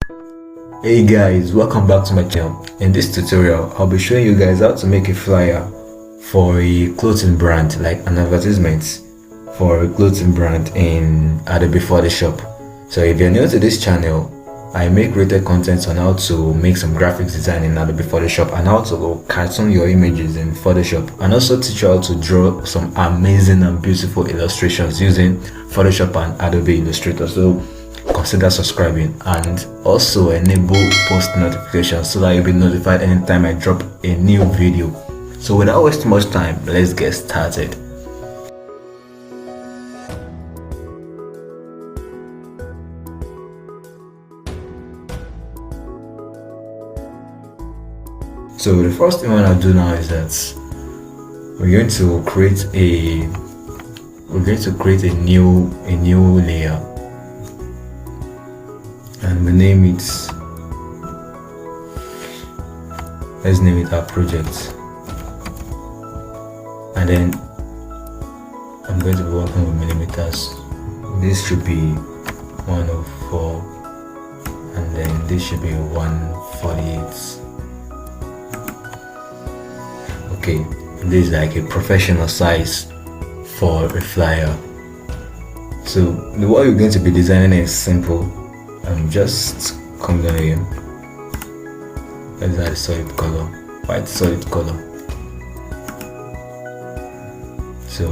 Hey guys, welcome back to my channel. In this tutorial, I'll be showing you guys how to make a flyer for a clothing brand, like an advertisement for a clothing brand in Adobe Photoshop. So if you're new to this channel, I make rated content on how to make some graphics design in Adobe Photoshop and how to cartoon your images in Photoshop, and also teach you how to draw some amazing and beautiful illustrations using Photoshop and Adobe Illustrator. So consider subscribing and also enable post notifications so that you'll be notified anytime I drop a new video. So without wasting much time, let's get started. So the first thing I want to do now is that we're going to create a new layer, and we name it, let's name it our project, and then I'm going to be working with millimeters. This should be 104 and then this should be 148. Okay, this is like a professional size for a flyer. So what you're going to be designing is simple. Just come down here. Let's add a solid color, white solid color. So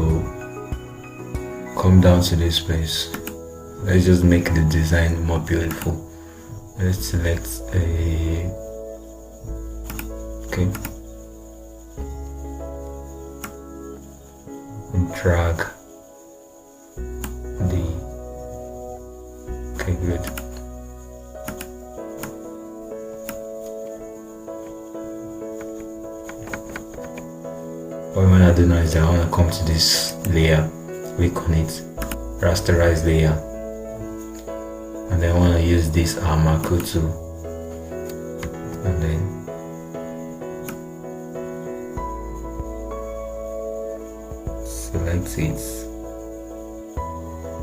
come down to this place. Let's just make the design more beautiful. Let's select a, okay, and drag the, okay, good. What I want to do now is I want to come to this layer, click on it, rasterize layer, and then I want to use this macro tool, and then select it.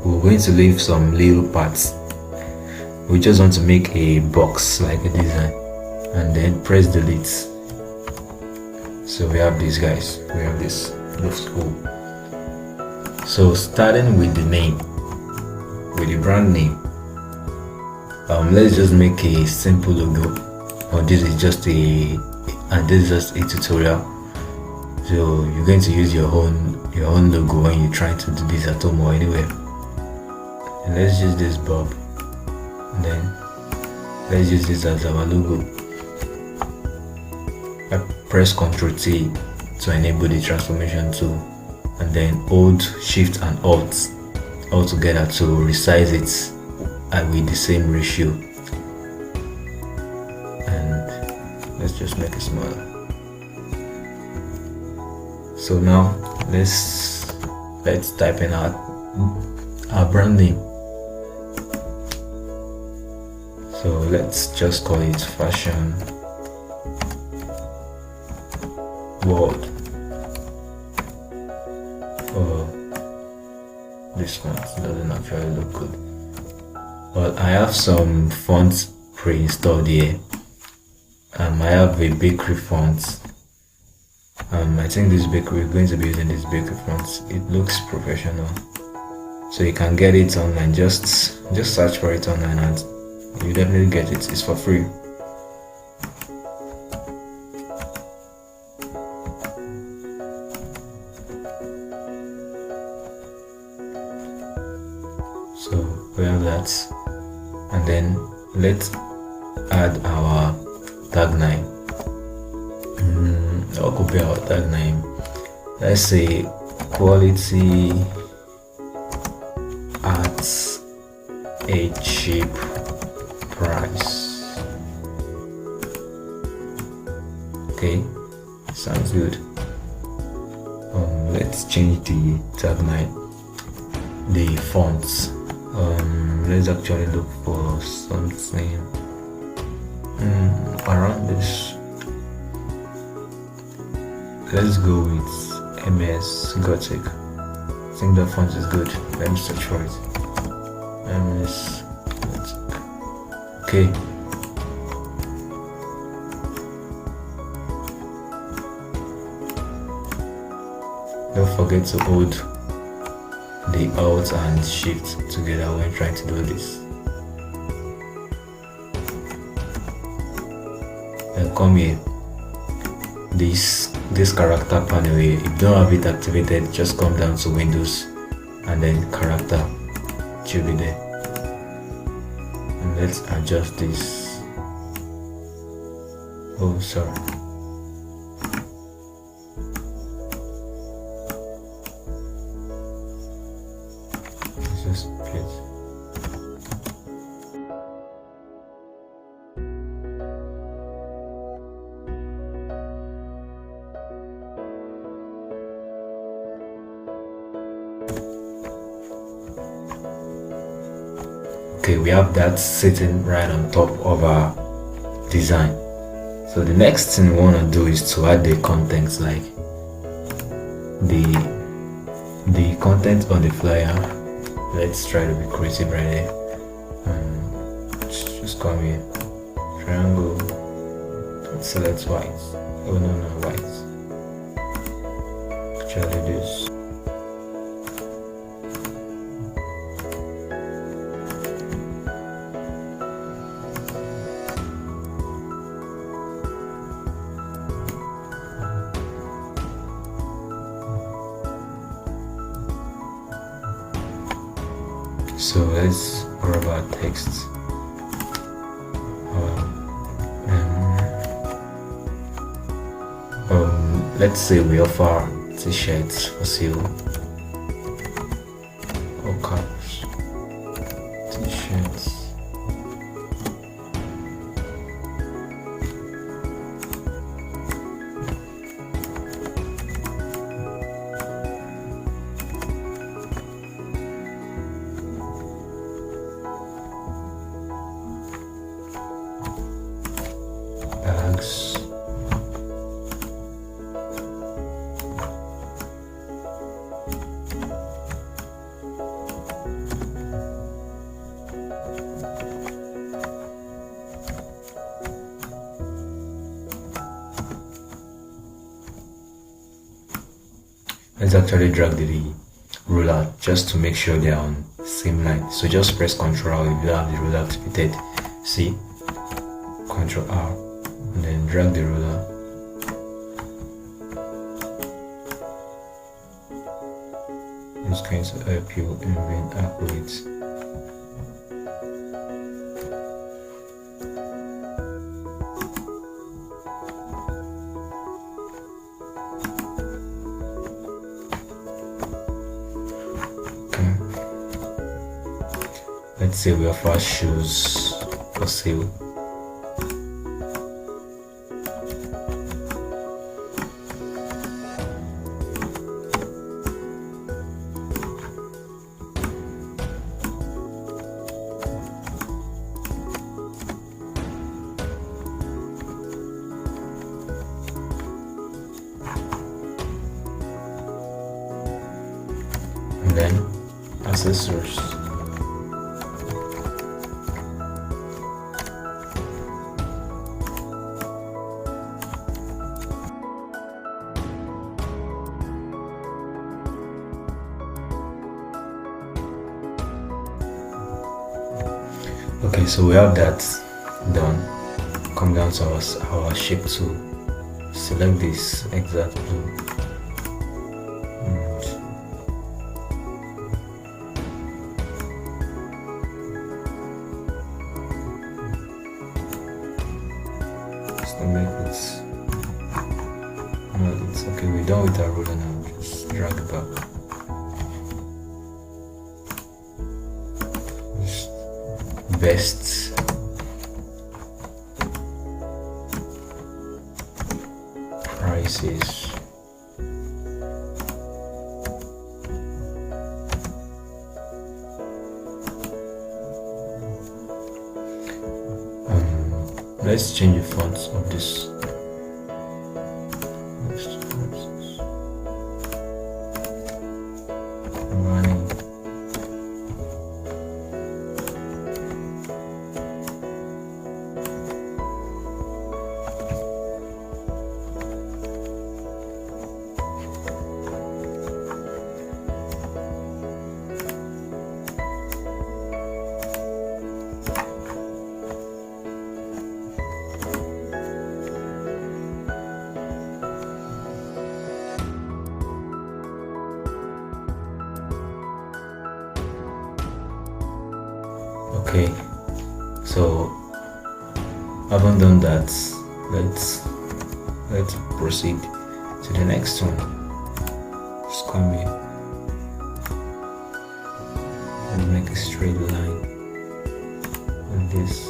We're going to leave some little parts. We just want to make a box like a design, and then press delete. So we have these guys, we have this, looks cool. So starting with the name, with the brand name, let's just make a simple logo. This is just a tutorial. So you're going to use your own logo when you're trying to do this at home or anywhere. And let's use this bob, and then let's use this as our logo. I press Ctrl T to enable the transformation tool, and then hold Shift and Alt all together to resize it with the same ratio. And let's just make it smaller. So now let's type in our brand name. So let's just call it Fashion World. This font doesn't actually look good, but I have some fonts pre-installed here. I have a bakery font. I think this bakery, we're going to be using this bakery font. It looks professional, so you can get it online. Just search for it online and you definitely get it. It's for free. So we have that, and then let's add our tag name. What could be our tag name? Let's say quality at a cheap price. Okay, sounds good. Let's change the tag name, the fonts. Let's actually look for something around this. Let's go with MS Gothic. I think the font is good. Let me search for it. MS Gothic. Okay, forget to hold the Alt and Shift together when trying to do this. Then come here, this character panel here, if you don't have it activated, just come down to Windows and then character, it should be there. And let's adjust this. Oh, sorry. Just please. Okay, we have that sitting right on top of our design. So the next thing we want to do is to add the contents, like the content on the flyer. Let's try to be creative right here. Just come here, triangle, select white. Oh no, white. Actually this. So let's grab our text. Let's say we offer t-shirts for sale. Or caps. T-shirts. Bags. Let's actually drag the ruler just to make sure they're on the same line. So just press Ctrl if you have the ruler activated. See? Ctrl R and then drag the ruler. It's going to help you in being accurate. Let's say we offer shoes for sale. And then accessories. Okay, so we have that done. Come down to our shape tool, select this exact blue, and just to make it, no, it's okay, we're done with our ruler now, just drag it back. Best prices. Let's change the fonts of this. Running. haven't done that, let's proceed to the next one. Just come here and make a straight line on this.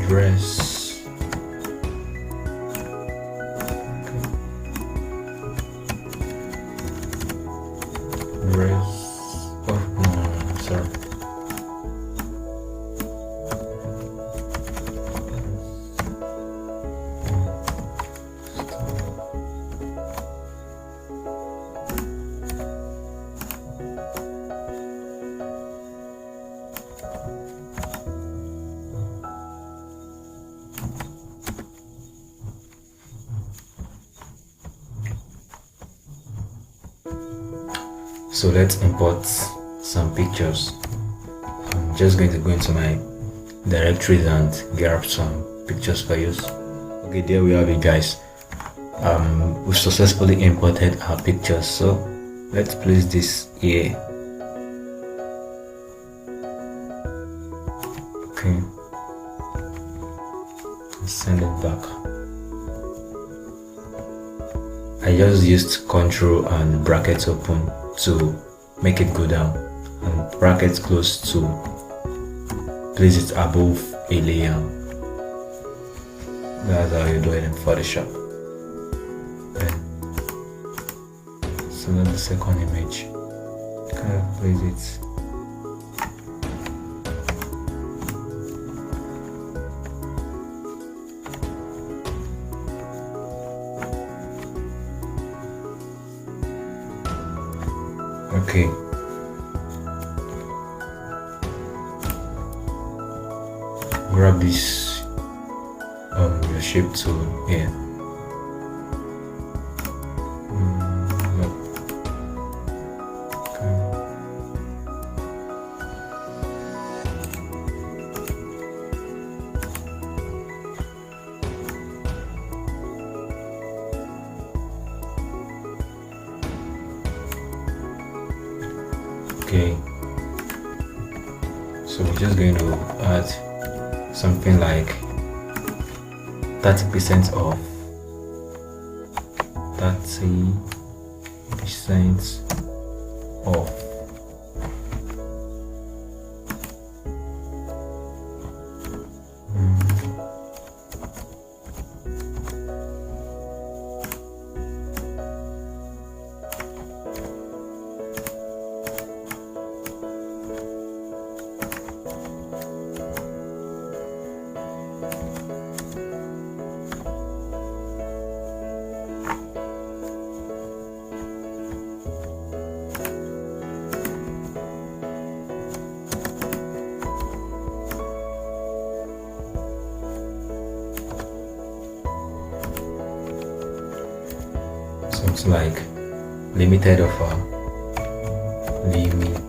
Dress. Dress. Oh no, sorry. So let's import some pictures. I'm just going to go into my directories and grab some pictures for you. Okay, there we have it, guys. We've successfully imported our pictures, so let's place this here. Okay, send it back. I just used control and brackets open to make it go down and brackets close to place it above a layer. That's how you do it in Photoshop. Then select the second image, kind of place it. Okay. Grab this your shape tool here. Okay, so we're just going to add something like 30% off. 30% off. Something like limited offer. Limited offer.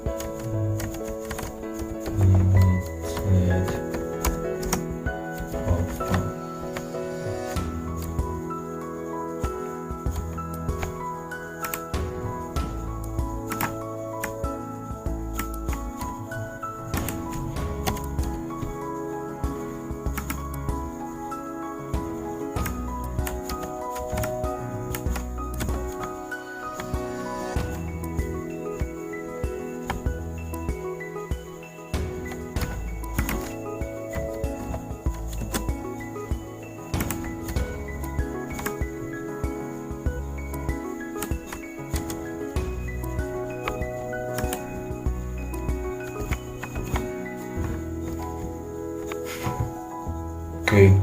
Okay,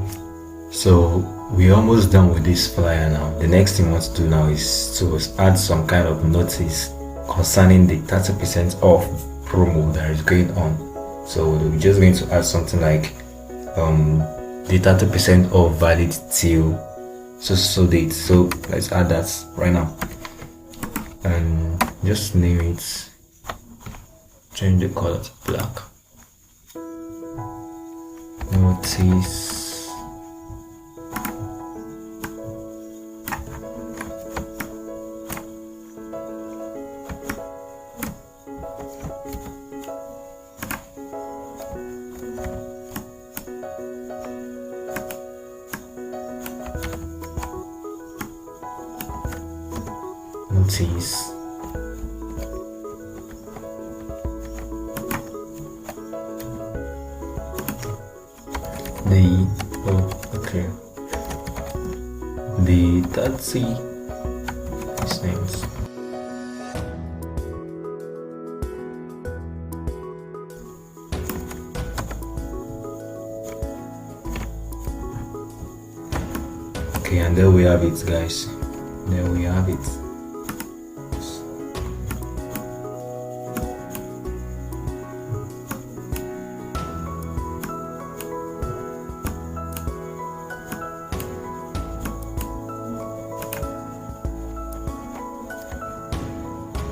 so we're almost done with this flyer now. The next thing we want to do now is to add some kind of notice concerning the 30% off promo that is going on. So we're just going to add something like the 30% off valid till so date. So let's add that right now and just name it, change the color to black. Notice counties. The 30 names. Okay, and there we have it, guys. There we have it.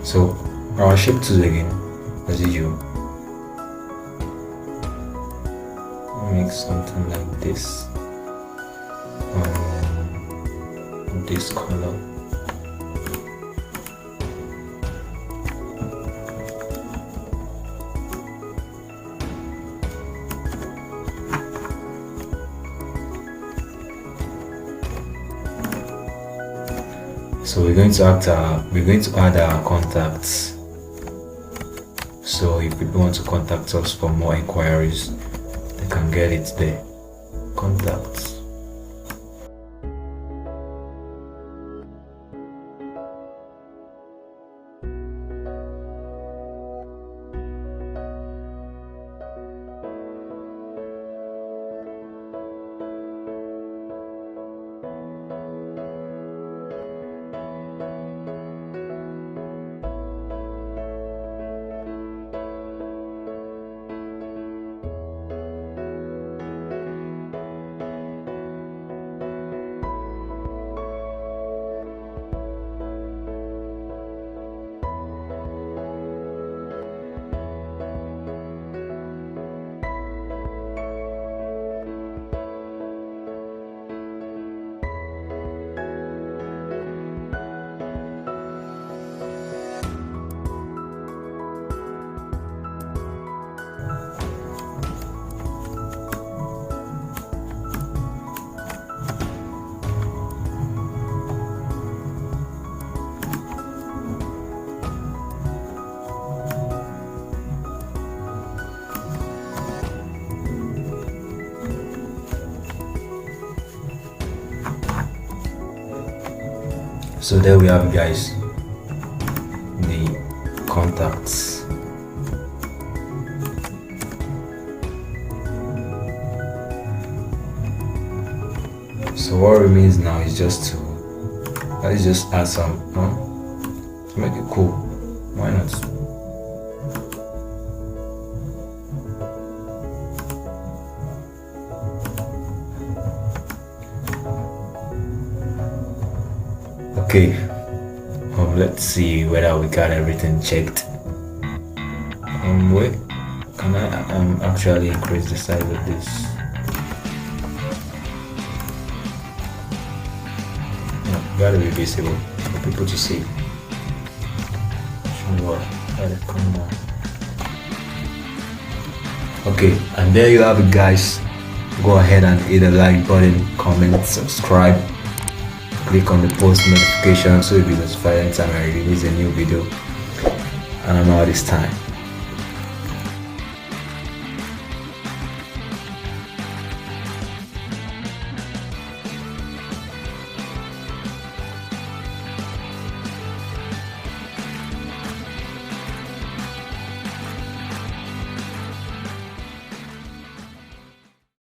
So our shape tools again, as usual. Make something like this. This color. So we're going to add our contacts. So if people want to contact us for more inquiries, they can get it there. Contacts. So there we have it, guys, the contacts. So what remains now is just to let's just add some to make it cool. Why not? Okay, let's see whether we got everything checked. Wait, can I actually increase the size of this? No, gotta be visible for people to see. Sure, gotta come down. Okay, and there you have it, guys. Go ahead and hit the like button, comment, subscribe. Click on the post notification so you'll be notified anytime I release a new video, and I'm out this time.